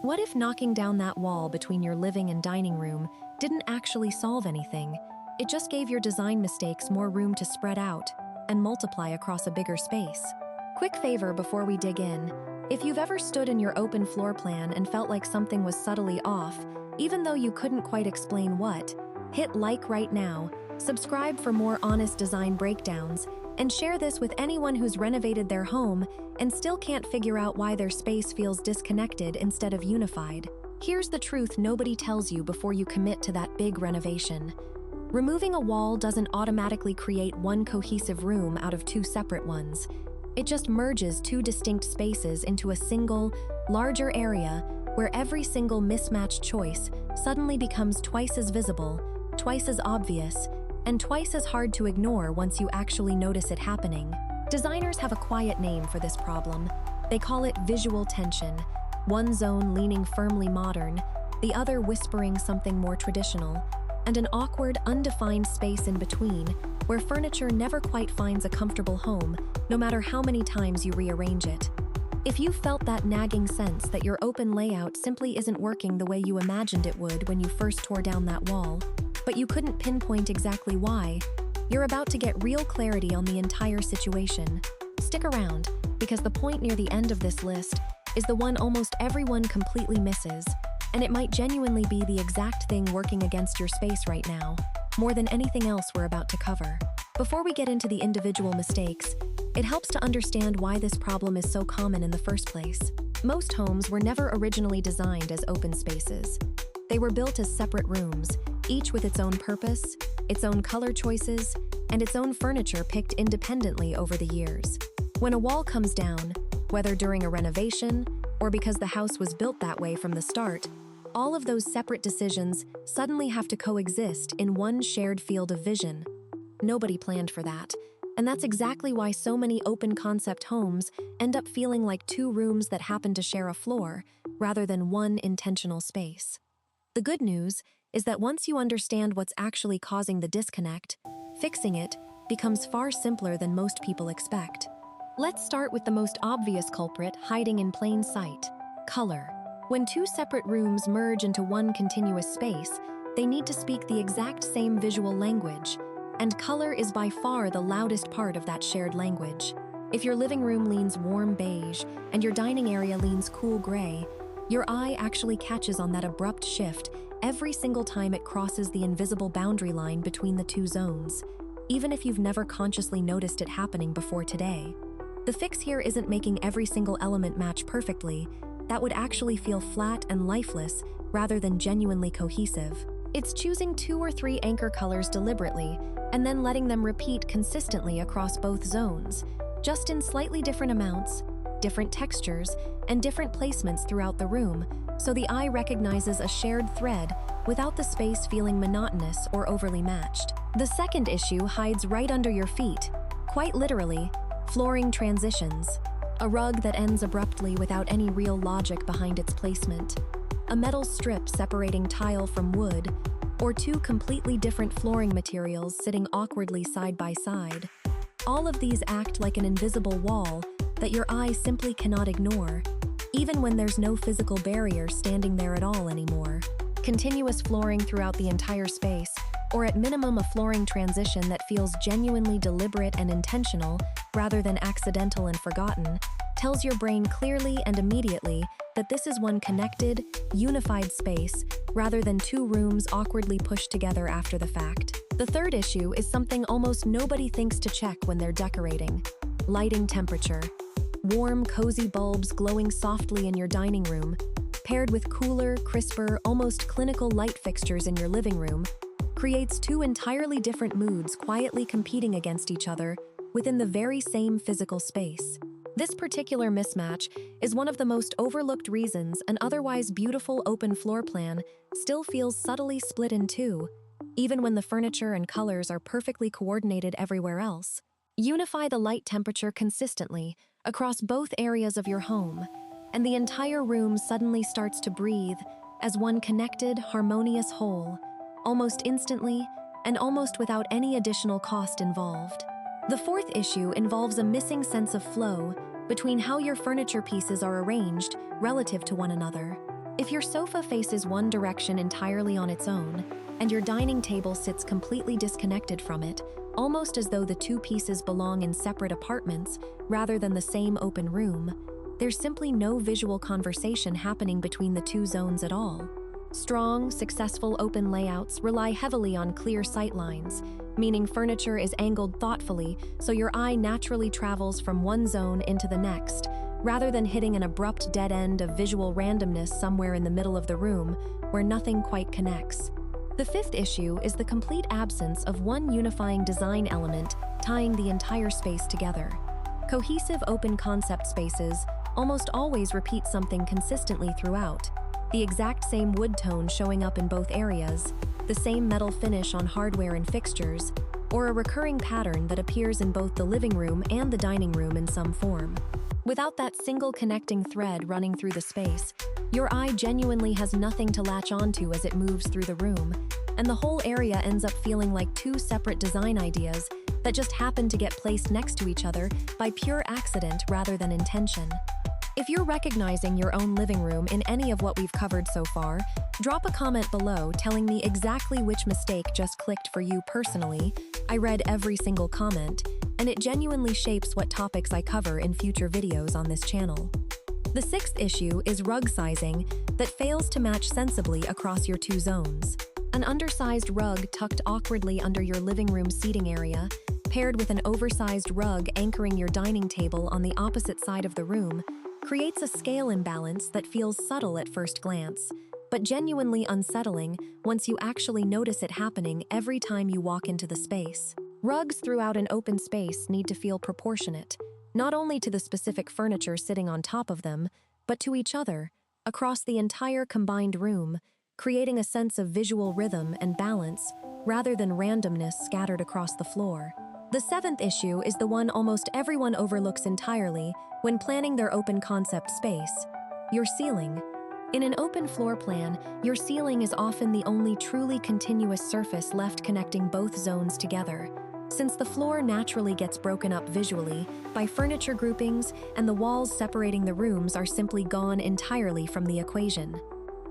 What if knocking down that wall between your living and dining room didn't actually solve anything? It just gave your design mistakes more room to spread out and multiply across a bigger space. Quick favor before we dig in. If you've ever stood in your open floor plan and felt like something was subtly off, even though you couldn't quite explain what, hit like right now, subscribe for more honest design breakdowns, and share this with anyone who's renovated their home and still can't figure out why their space feels disconnected instead of unified. Here's the truth nobody tells you before you commit to that big renovation. Removing a wall doesn't automatically create one cohesive room out of two separate ones. It just merges two distinct spaces into a single, larger area where every single mismatched choice suddenly becomes twice as visible, twice as obvious, and twice as hard to ignore once you actually notice it happening. Designers have a quiet name for this problem. They call it visual tension, one zone leaning firmly modern, the other whispering something more traditional, and an awkward, undefined space in between where furniture never quite finds a comfortable home, no matter how many times you rearrange it. If you felt that nagging sense that your open layout simply isn't working the way you imagined it would when you first tore down that wall, but you couldn't pinpoint exactly why, you're about to get real clarity on the entire situation. Stick around, because the point near the end of this list is the one almost everyone completely misses, and it might genuinely be the exact thing working against your space right now, more than anything else we're about to cover. Before we get into the individual mistakes, it helps to understand why this problem is so common in the first place. Most homes were never originally designed as open spaces. They were built as separate rooms, each with its own purpose, its own color choices, and its own furniture picked independently over the years. When a wall comes down, whether during a renovation or because the house was built that way from the start, all of those separate decisions suddenly have to coexist in one shared field of vision. Nobody planned for that, and that's exactly why so many open-concept homes end up feeling like two rooms that happen to share a floor, rather than one intentional space. The good news is that once you understand what's actually causing the disconnect, fixing it becomes far simpler than most people expect. Let's start with the most obvious culprit hiding in plain sight: color. When two separate rooms merge into one continuous space, they need to speak the exact same visual language, and color is by far the loudest part of that shared language. If your living room leans warm beige and your dining area leans cool gray, your eye actually catches on that abrupt shift every single time it crosses the invisible boundary line between the two zones, even if you've never consciously noticed it happening before today. The fix here isn't making every single element match perfectly. That would actually feel flat and lifeless rather than genuinely cohesive. It's choosing 2 or 3 anchor colors deliberately and then letting them repeat consistently across both zones, just in slightly different amounts, different textures, and different placements throughout the room, so the eye recognizes a shared thread without the space feeling monotonous or overly matched. The second issue hides right under your feet, quite literally, flooring transitions. A rug that ends abruptly without any real logic behind its placement. A metal strip separating tile from wood, or two completely different flooring materials sitting awkwardly side by side. All of these act like an invisible wall that your eye simply cannot ignore, even when there's no physical barrier standing there at all anymore. Continuous flooring throughout the entire space, or at minimum a flooring transition that feels genuinely deliberate and intentional rather than accidental and forgotten, tells your brain clearly and immediately that this is one connected, unified space rather than two rooms awkwardly pushed together after the fact. The third issue is something almost nobody thinks to check when they're decorating: lighting temperature. Warm, cozy bulbs glowing softly in your dining room, paired with cooler, crisper, almost clinical light fixtures in your living room, creates two entirely different moods quietly competing against each other within the very same physical space. This particular mismatch is one of the most overlooked reasons an otherwise beautiful open floor plan still feels subtly split in two, even when the furniture and colors are perfectly coordinated everywhere else. Unify the light temperature consistently across both areas of your home, and the entire room suddenly starts to breathe as one connected, harmonious whole, almost instantly and almost without any additional cost involved. The fourth issue involves a missing sense of flow between how your furniture pieces are arranged relative to one another. If your sofa faces one direction entirely on its own, and your dining table sits completely disconnected from it, almost as though the two pieces belong in separate apartments rather than the same open room, there's simply no visual conversation happening between the two zones at all. Strong, successful open layouts rely heavily on clear sightlines, meaning furniture is angled thoughtfully so your eye naturally travels from one zone into the next, rather than hitting an abrupt dead end of visual randomness somewhere in the middle of the room where nothing quite connects. The fifth issue is the complete absence of one unifying design element tying the entire space together. Cohesive open concept spaces almost always repeat something consistently throughout. The exact same wood tone showing up in both areas, the same metal finish on hardware and fixtures, or a recurring pattern that appears in both the living room and the dining room in some form. Without that single connecting thread running through the space, your eye genuinely has nothing to latch onto as it moves through the room, and the whole area ends up feeling like two separate design ideas that just happen to get placed next to each other by pure accident rather than intention. If you're recognizing your own living room in any of what we've covered so far, drop a comment below telling me exactly which mistake just clicked for you personally. I read every single comment, and it genuinely shapes what topics I cover in future videos on this channel. The sixth issue is rug sizing that fails to match sensibly across your two zones. An undersized rug tucked awkwardly under your living room seating area, paired with an oversized rug anchoring your dining table on the opposite side of the room, creates a scale imbalance that feels subtle at first glance, but genuinely unsettling once you actually notice it happening every time you walk into the space. Rugs throughout an open space need to feel proportionate, not only to the specific furniture sitting on top of them, but to each other, across the entire combined room, creating a sense of visual rhythm and balance rather than randomness scattered across the floor. The seventh issue is the one almost everyone overlooks entirely when planning their open concept space: your ceiling. In an open floor plan, your ceiling is often the only truly continuous surface left connecting both zones together. Since the floor naturally gets broken up visually by furniture groupings and the walls separating the rooms are simply gone entirely from the equation.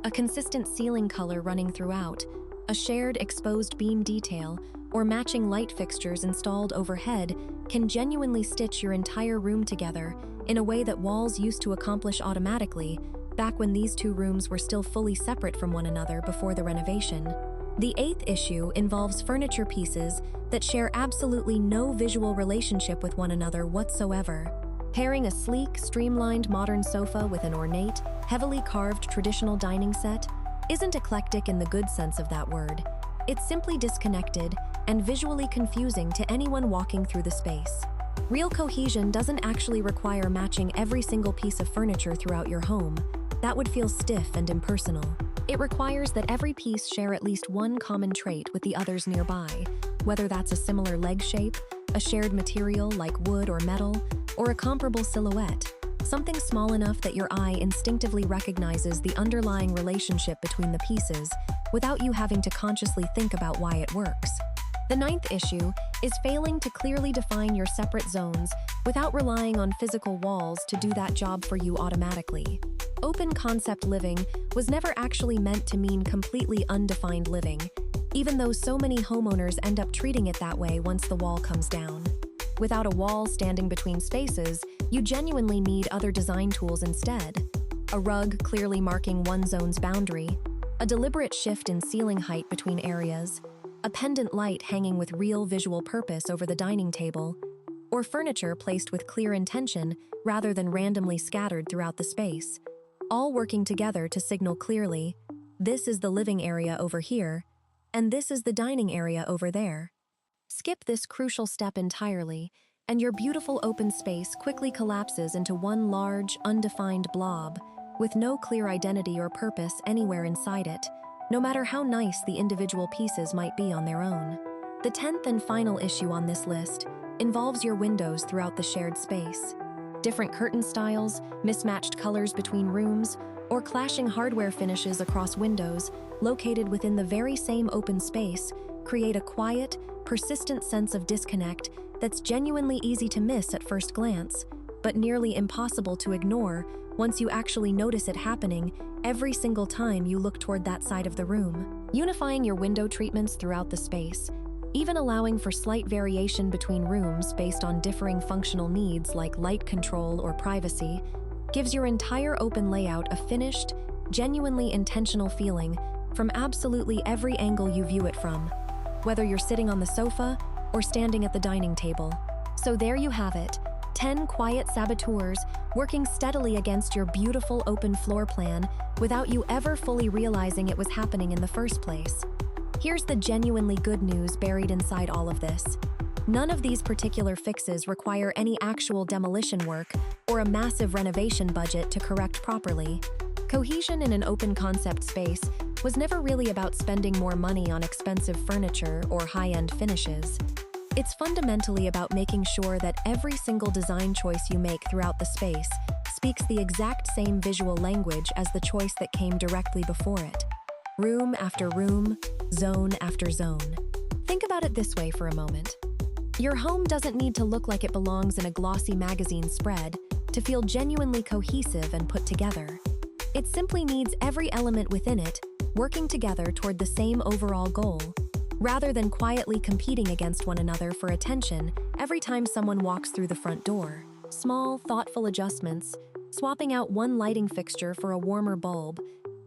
A consistent ceiling color running throughout, a shared exposed beam detail, or matching light fixtures installed overhead can genuinely stitch your entire room together in a way that walls used to accomplish automatically back when these two rooms were still fully separate from one another before the renovation. The eighth issue involves furniture pieces that share absolutely no visual relationship with one another whatsoever. Pairing a sleek, streamlined modern sofa with an ornate, heavily carved traditional dining set isn't eclectic in the good sense of that word. It's simply disconnected and visually confusing to anyone walking through the space. Real cohesion doesn't actually require matching every single piece of furniture throughout your home. That would feel stiff and impersonal. It requires that every piece share at least one common trait with the others nearby, whether that's a similar leg shape, a shared material like wood or metal, or a comparable silhouette, something small enough that your eye instinctively recognizes the underlying relationship between the pieces without you having to consciously think about why it works. The ninth issue is failing to clearly define your separate zones without relying on physical walls to do that job for you automatically. Open concept living was never actually meant to mean completely undefined living, even though so many homeowners end up treating it that way once the wall comes down. Without a wall standing between spaces, you genuinely need other design tools instead. A rug clearly marking one zone's boundary, a deliberate shift in ceiling height between areas, a pendant light hanging with real visual purpose over the dining table, or furniture placed with clear intention rather than randomly scattered throughout the space, all working together to signal clearly, this is the living area over here, and this is the dining area over there. Skip this crucial step entirely, and your beautiful open space quickly collapses into one large, undefined blob, with no clear identity or purpose anywhere inside it, no matter how nice the individual pieces might be on their own. The 10th and final issue on this list involves your windows throughout the shared space. Different curtain styles, mismatched colors between rooms, or clashing hardware finishes across windows located within the very same open space create a quiet, persistent sense of disconnect that's genuinely easy to miss at first glance, but nearly impossible to ignore once you actually notice it happening every single time you look toward that side of the room. Unifying your window treatments throughout the space, even allowing for slight variation between rooms based on differing functional needs like light control or privacy, gives your entire open layout a finished, genuinely intentional feeling from absolutely every angle you view it from, whether you're sitting on the sofa or standing at the dining table. So there you have it, 10 quiet saboteurs working steadily against your beautiful open floor plan without you ever fully realizing it was happening in the first place. Here's the genuinely good news buried inside all of this. None of these particular fixes require any actual demolition work or a massive renovation budget to correct properly. Cohesion in an open concept space was never really about spending more money on expensive furniture or high-end finishes. It's fundamentally about making sure that every single design choice you make throughout the space speaks the exact same visual language as the choice that came directly before it. Room after room, zone after zone. Think about it this way for a moment. Your home doesn't need to look like it belongs in a glossy magazine spread to feel genuinely cohesive and put together. It simply needs every element within it working together toward the same overall goal, rather than quietly competing against one another for attention every time someone walks through the front door. Small, thoughtful adjustments, swapping out one lighting fixture for a warmer bulb,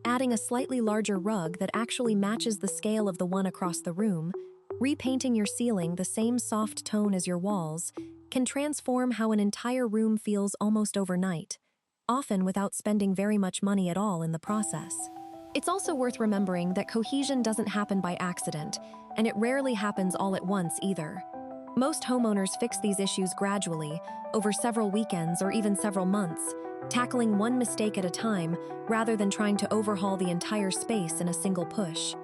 adding a slightly larger rug that actually matches the scale of the one across the room, repainting your ceiling the same soft tone as your walls, can transform how an entire room feels almost overnight, often without spending very much money at all in the process. It's also worth remembering that cohesion doesn't happen by accident, and it rarely happens all at once either. Most homeowners fix these issues gradually, over several weekends or even several months, tackling one mistake at a time rather than trying to overhaul the entire space in a single push.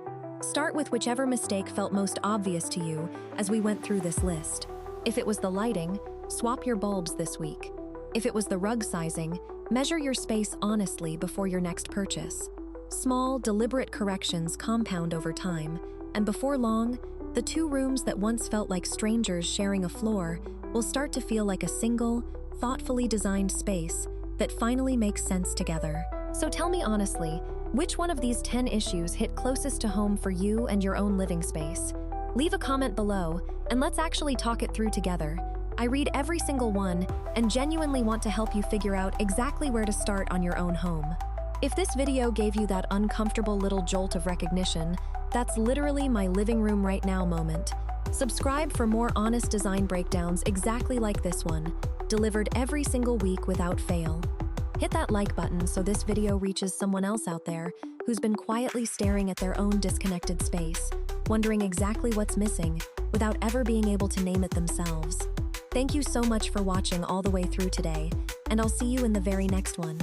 Start with whichever mistake felt most obvious to you as we went through this list. If it was the lighting, swap your bulbs this week. If it was the rug sizing, measure your space honestly before your next purchase. Small, deliberate corrections compound over time, and before long, the two rooms that once felt like strangers sharing a floor will start to feel like a single, thoughtfully designed space that finally makes sense together. So tell me honestly, which one of these 10 issues hit closest to home for you and your own living space? Leave a comment below, and let's actually talk it through together. I read every single one and genuinely want to help you figure out exactly where to start on your own home. If this video gave you that uncomfortable little jolt of recognition, that's literally my living room right now moment. Subscribe for more honest design breakdowns exactly like this one, delivered every single week without fail. Hit that like button so this video reaches someone else out there who's been quietly staring at their own disconnected space, wondering exactly what's missing without ever being able to name it themselves. Thank you so much for watching all the way through today, and I'll see you in the very next one.